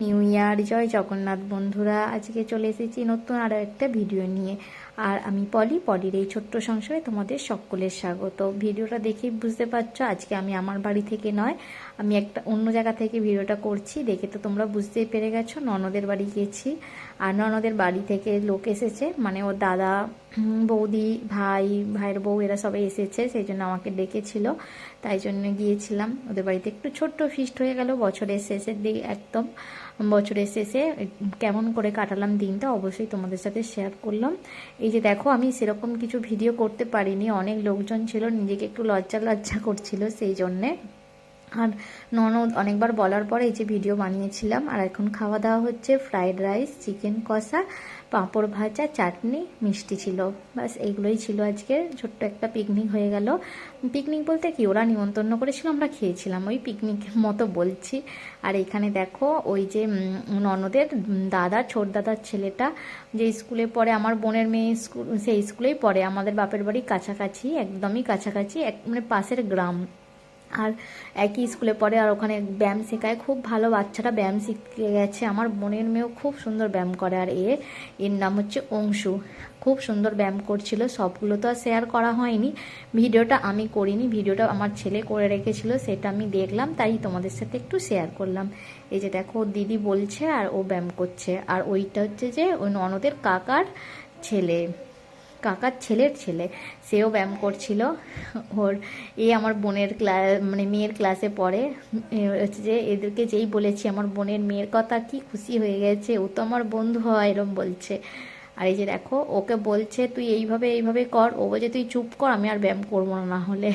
New year, জয় জগন্নাথ বন্ধুরা। আজকে চলে এসেছি নতুন আরও একটা ভিডিও নিয়ে। আর আমি পলির এই ছোট্ট সংসারে তোমাদের সকলের স্বাগত। ভিডিওটা দেখেই বুঝতে পারছো আজকে আমি আমার বাড়ি থেকে নয়, আমি একটা অন্য জায়গা থেকে ভিডিওটা করছি। দেখে তো তোমরা বুঝতেই পেরে গেছো, ননদের বাড়ি গেছি। আর ননদের বাড়ি থেকে লোক এসেছে, মানে ওর দাদা, বৌদি, ভাইয়ের বউ, এরা সবাই এসেছে, সেই জন্য আমাকে ডেকেছিল, তাই জন্য গিয়েছিলাম ওদের বাড়িতে। একটু ছোট্ট ফিস্ট হয়ে গেল বছরের শেষের দিকে, একদম বছরের শেষে কেমন করে কাটালাম দিনটা অবশ্যই তোমাদের সাথে শেয়ার করলাম। এই যে দেখো, আমি সেরকম কিছু ভিডিও করতে পারিনি, অনেক লোকজন ছিল, নিজেকে একটু লজ্জা করছিল সেই জন্যে। আর ননদ অনেকবার বলার পরে এই যে ভিডিও বানিয়েছিলাম। আর এখন খাওয়া দাওয়া হচ্ছে ফ্রাইড রাইস, চিকেন কষা, পাঁপড় ভাজা, চাটনি, মিষ্টি ছিল। বাস এইগুলোই ছিল আজকের। ছোট্ট একটা পিকনিক হয়ে গেল। পিকনিক বলতে কি, ওরা নিমন্ত্রণ করেছিল, আমরা খেয়েছিলাম, ওই পিকনিকের মতো বলছি। আর এখানে দেখো ওই যে ননদের দাদা, ছোট দাদার ছেলেটা যে স্কুলে পড়ে, আমার বোনের মেয়ে স্কুল, সেই স্কুলেই পড়ে। আমাদের বাপের বাড়ি কাছাকাছি, একদমই কাছাকাছি, মানে পাশের গ্রাম। আর একই স্কুলে পড়ে, আর ওখানে ব্যায়াম শেখায়, খুব ভালো বাচ্চাটা ব্যায়াম শিখে গেছে। আমার বোনের মেয়েও খুব সুন্দর ব্যায়াম করে। আর এর নাম হচ্ছে অংশু, খুব সুন্দর ব্যায়াম করছিল। সবগুলো তো আর শেয়ার করা হয়নি, ভিডিওটা আমি করিনি, ভিডিওটা আমার ছেলে করে রেখেছিল, সেটা আমি দেখলাম, তাই তোমাদের সাথে একটু শেয়ার করলাম। এই যে দেখো, দিদি বলছে আর ও ব্যায়াম করছে। আর ওইটা হচ্ছে যে ওই ননদের কাকার ছেলের ছেলে, সেও ব্যায়াম করছিল। ওর আমার বোনের মানে মেয়ের ক্লাসে পড়ে। হচ্ছে যে এদেরকে যেই বলেছি আমার বোনের মেয়ের কথা, কি খুশি হয়ে গেছে, ও তো আমার বন্ধু হয়, এরম বলছে। আর এই যে দেখো, ওকে বলছে তুই এইভাবে কর, ও বলছে তুই চুপ কর, আমি আর ব্যায়াম করবো না হলে,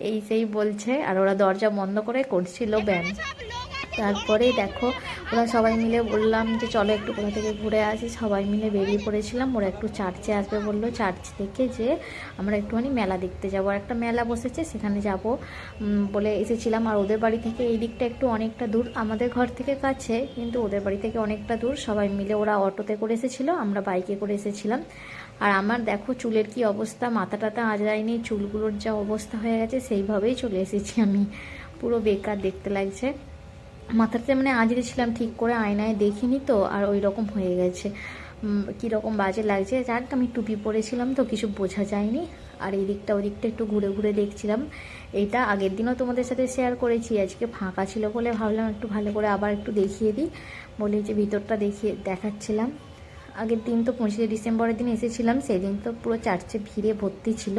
এই সেই বলছে। আর ওরা দরজা বন্ধ করে করছিল ব্যায়াম। তারপরে দেখো, ওরা সবাই মিলে বললাম যে চলো একটু কোথা থেকে ঘুরে আসি, সবাই মিলে বেরিয়ে পড়েছিলাম। ওরা একটু চার্চে আসবে বললো, চার্চ থেকে যে আমরা একটুখানি মেলা দেখতে যাবো, আর একটা মেলা বসেছে সেখানে যাব বলে এসেছিলাম। আর ওদের বাড়ি থেকে এই দিকটা একটু অনেকটা দূর, আমাদের ঘর থেকে কাছে কিন্তু ওদের বাড়ি থেকে অনেকটা দূর। সবাই মিলে, ওরা অটোতে করে এসেছিলো, আমরা বাইকে করে এসেছিলাম। আর আমার দেখো চুলের কি অবস্থা, মাথা টাথা আঁচড়াইনি, চুলগুলোর যা অবস্থা হয়ে গেছে, সেইভাবেই চলে এসেছি আমি, পুরো বেকার দেখতে লাগছে। মাথাতে মানে আঁচড়েছিলাম ঠিক করে, আয়নায় দেখিনি তো, আর ওই রকম হয়ে গেছে, কীরকম বাজে লাগছে। যাক, আমি টুপি পরেছিলাম তো কিছু বোঝা যায়নি। আর এই দিকটা ওই দিকটা একটু ঘুরে ঘুরে দেখছিলাম। এইটা আগের দিনও তোমাদের সাথে শেয়ার করেছি, আজকে ফাঁকা ছিল বলে ভাবলাম একটু ভালো করে আবার একটু দেখিয়ে দিই বলে যে ভিতরটা দেখাচ্ছিলাম। আগের দিন তো 25শে ডিসেম্বরের দিন এসেছিলাম, সেদিন তো পুরো চার্চে ভিড়ে ভর্তি ছিল।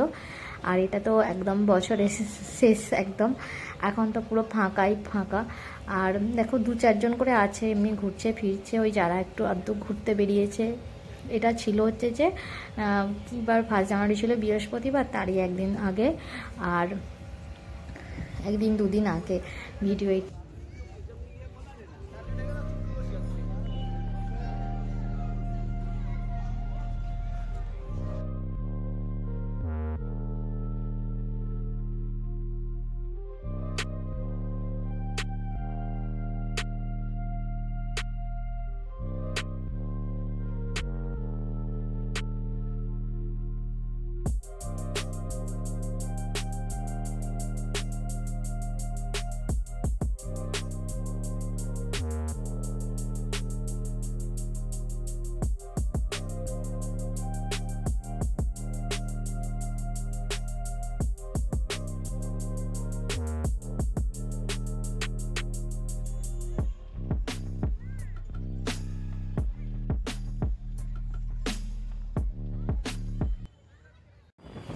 আর এটা তো একদম বছরের শেষ একদম, এখন তো পুরো ফাঁকাই ফাঁকা। আর দেখো 2-4 জন করে আছে, এমনি ঘুরছে ফিরছে, ওই যারা একটু আধটু ঘুরতে বেরিয়েছে। এটা ছিল হচ্ছে যে কী বার, 1 জানুয়ারি ছিল বৃহস্পতিবার, তারই একদিন আগে, আর একদিন 2 দিন আগে ভিডিও।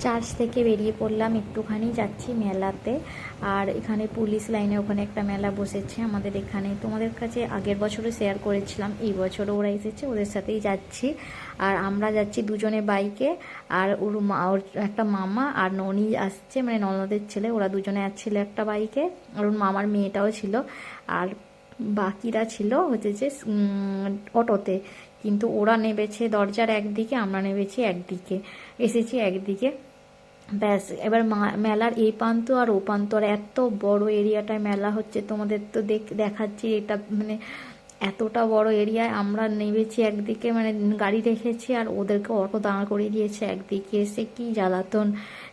চার্চ থেকে বেরিয়ে পড়লাম, একটুখানি যাচ্ছি মেলাতে। আর এখানে পুলিশ লাইনে ওখানে একটা মেলা বসেছে আমাদের এখানে, তোমাদের কাছে আগের বছরও শেয়ার করেছিলাম, এই বছরও ওরা এসেছে, ওদের সাথেই যাচ্ছি। আর আমরা যাচ্ছি দুজনে বাইকে, আর ওর একটা মামা আর ননি আসছে, মানে ননদের ছেলে, ওরা দুজনে আসছিল একটা বাইকে, আর ওর মামার মেয়েটাও ছিল। আর বাকিরা ছিল হচ্ছে যে অটোতে, কিন্তু ওরা নেবেছে দরজার একদিকে, আমরা নেবেছি একদিকে, এসেছি একদিকে। ব্যাস, এবার মেলার এই প্রান্ত আর ও প্রান্ত, আর এত বড় এরিয়াটায় মেলা হচ্ছে, তোমাদের তো দেখাচ্ছি এটা, মানে এতটা বড় এরিয়ায় আমরা নেমেছি একদিকে, মানে গাড়ি রেখেছি, আর ওদেরকে অটো দাঁড় করিয়ে দিয়েছে একদিকে, এসে কি জ্বালাতন।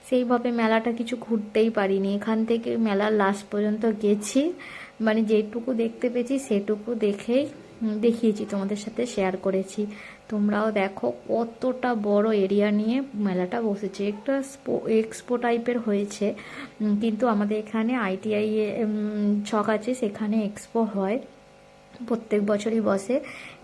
সেইভাবে মেলাটা কিছু ঘুরতেই পারিনি, এখান থেকে মেলার লাস্ট পর্যন্ত গেছি, মানে যেটুকু দেখতে পেয়েছি সেটুকু দেখেই দেখিয়েছি, তোমাদের সাথে শেয়ার করেছি। তোমরাও দেখো কতটা বড় এরিয়া নিয়ে মেলাটা বসেছে। একটা এক্সপো টাইপের হয়েছে, কিন্তু আমাদের এখানে ITI ছক আছে, সেখানে এক্সপো হয়, প্রত্যেক বছরই বসে,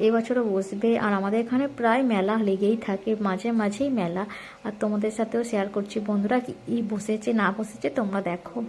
এবছরও বসবে। আর আমাদের এখানে প্রায় মেলা লেগেই থাকে, মাঝে মাঝেই মেলা। আর তোমাদের সাথেও শেয়ার করছি বন্ধুরা, কি বসেছে না বসেছে তোমরা দেখো।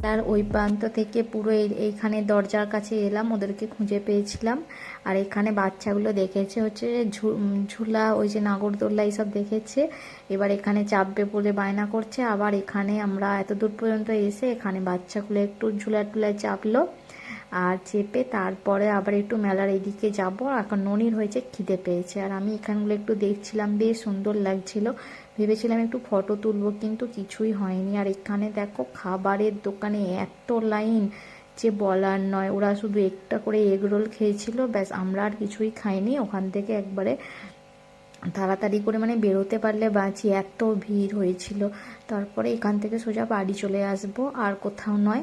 তার ওই প্রান্ত থেকে পুরো এইখানে দরজার কাছে এলাম, ওদেরকে খুঁজে পেয়েছিলাম। আর এখানে বাচ্চাগুলো দেখেছে হচ্ছে ঝুলা, ওই যে নাগরদোল্লা এইসব দেখেছে, এবার এখানে চাপবে বলে বায়না করছে। আবার এখানে আমরা এত দূর পর্যন্ত এসে এখানে বাচ্চাগুলো একটু ঝুলা টুলায় চাপলো, আর চেপে তারপরে আবার একটু মেলার এদিকে যাব। এখন ননির হয়েছে খিদে পেয়েছে, আর আমি এখানগুলো একটু দেখছিলাম, বেশ সুন্দর লাগছিল, ভেবেছিলাম একটু ফটো তুলবো, কিন্তু কিছুই হয়নি। আর এখানে দেখো খাবারের দোকানে এত লাইন যে বলার নয়। ওরা শুধু একটা করে এগরোল খেয়েছিল, ব্যাস, আমরা আর কিছুই খাইনি। ওখান থেকে একবারে তাড়াতাড়ি করে মানে বেরোতে পারলে বাঁচি, এত ভিড় হয়েছিল। তারপরে এখান থেকে সোজা বাড়ি চলে আসবো, আর কোথাও নয়।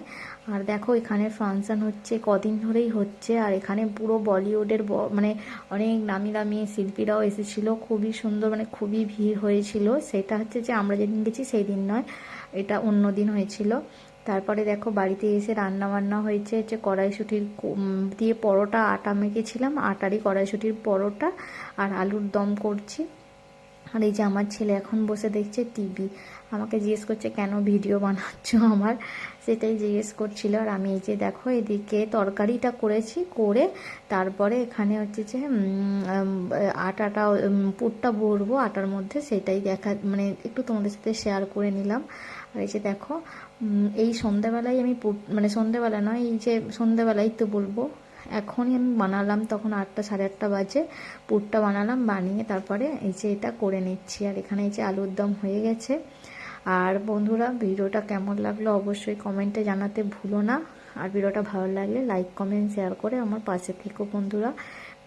আর দেখো এখানে ফাংশন হচ্ছে, কদিন ধরেই হচ্ছে। আর এখানে পুরো বলিউডের মানে অনেক নামি দামি শিল্পীরাও এসেছিলো, খুবই সুন্দর, মানে খুবই ভিড় হয়েছিল। সেটা হচ্ছে যে আমরা যেদিন গেছি সেই দিন নয়, এটা অন্য দিন হয়েছিল। তারপরে দেখো বাড়িতে এসে রান্না বান্না হয়েছে হচ্ছে কড়াইশুঁটির দিয়ে পরোটা, আটা মেখেছিলাম, আটারই কড়াইশুঁটির পরোটা, আর আলুর দম করছি। আর এই যে আমার ছেলে এখন বসে দেখছে টিভি, আমাকে জিজ্ঞেস করছে কেন ভিডিও বানাচ্ছ আমার, সেটাই জিজ্ঞেস করছিল। আর আমি এই যে দেখো এদিকে তরকারিটা করেছি, করে তারপরে এখানে হচ্ছে যে আটাটা পুরটা ভরবো আটার মধ্যে, সেটাই দেখা মানে একটু তোমাদের সাথে শেয়ার করে নিলাম। আর এই যে দেখো এই সন্ধ্যাবেলায় আমি মানে সন্ধ্যাবেলা নয়, এই যে সন্ধ্যাবেলাই তো বলবো, এখনই আমি বানালাম, তখন 8টা 8:30 বাজে, পুরটা বানালাম, বানিয়ে তারপরে এই যে এটা করে নিচ্ছি। আর এখানে এই যে আলুর দম হয়ে গেছে। আর বন্ধুরা ভিডিওটা কেমন লাগলো অবশ্যই কমেন্টে জানাতে ভুলো না। আর ভিডিওটা ভালো লাগলে লাইক কমেন্ট শেয়ার করে আমার পাশে থেকো বন্ধুরা।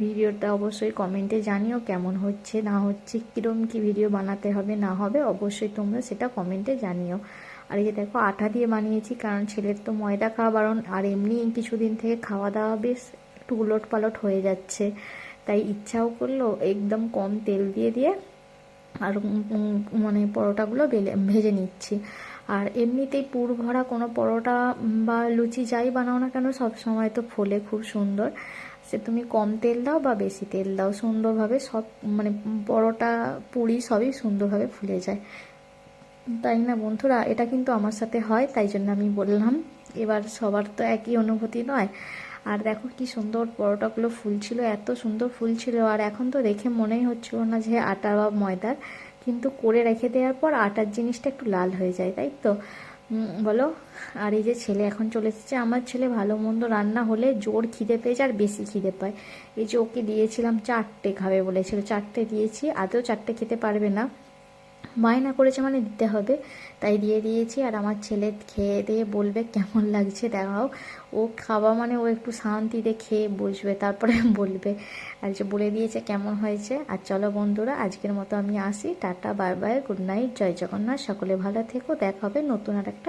ভিডিওটা অবশ্যই কমেন্টে জানিও কেমন হচ্ছে না হচ্ছে, কীরকম কী ভিডিও বানাতে হবে না হবে, অবশ্যই তোমরা সেটা কমেন্টে জানিও। আর এই যে দেখো আটা দিয়ে বানিয়েছি, কারণ ছেলের তো ময়দা খাওয়া বারণ, আর এমনি কিছুদিন থেকে খাওয়া দাওয়া বেশ একটু উলট পালট হয়ে যাচ্ছে, তাই ইচ্ছাও করলো একদম কম তেল দিয়ে দিয়ে আর মানে পরোটাগুলো ভেজে নিচ্ছি। আর এমনিতেই পুর ভরা কোনো পরোটা বা লুচি যাই বানাও না কেন, সব সময় তো ফোলে খুব সুন্দর। সে তুমি কম তেল দাও বা বেশি তেল দাও, সুন্দরভাবে সব মানে পরোটা পুরি সবই সুন্দরভাবে ফুলে যায়, তাই না বন্ধুরা? এটা কিন্তু আমার সাথে হয়, তাই জন্য আমি বললাম। এবার সবার তো একই অনুভূতি নয়। আর দেখো কি সুন্দর পরোটাগুলো ফুলছিল, এত সুন্দর ফুলছিল। আর এখন তো দেখে মনেই হচ্ছিল না যে আটা বা ময়দার, কিন্তু করে রেখে দেওয়ার পর আটার জিনিসটা একটু লাল হয়ে যায়, তাই তো বলো। আর এই যে ছেলে এখন চলে এসেছে, আমার ছেলে ভালো মন্দ রান্না হলে জোর খিদে পেয়েছে, আর বেশি খিদে পায়। এই যে ওকে দিয়েছিলাম 4টে খাবে বলেছিল, 4টে দিয়েছি, আদৌ 4টে খেতে পারবে না, বায়না করেছে মানে দিতে হবে, তাই দিয়ে দিয়েছি। আর আমার ছেলে খেয়ে দিয়ে বলবে কেমন লাগছে দেখাও। ও খাওয়া মানে ও একটু শান্তিতে খেয়ে বসবে, তারপরে বলবে। আর যে বলে দিয়েছে কেমন হয়েছে। আর চলো বন্ধুরা, আজকের মতো আমি আসি। Tata, bye bye, good night, জয় জগন্নাথ, সকলে ভালো থেকো। দেখা হবে নতুন আর একটা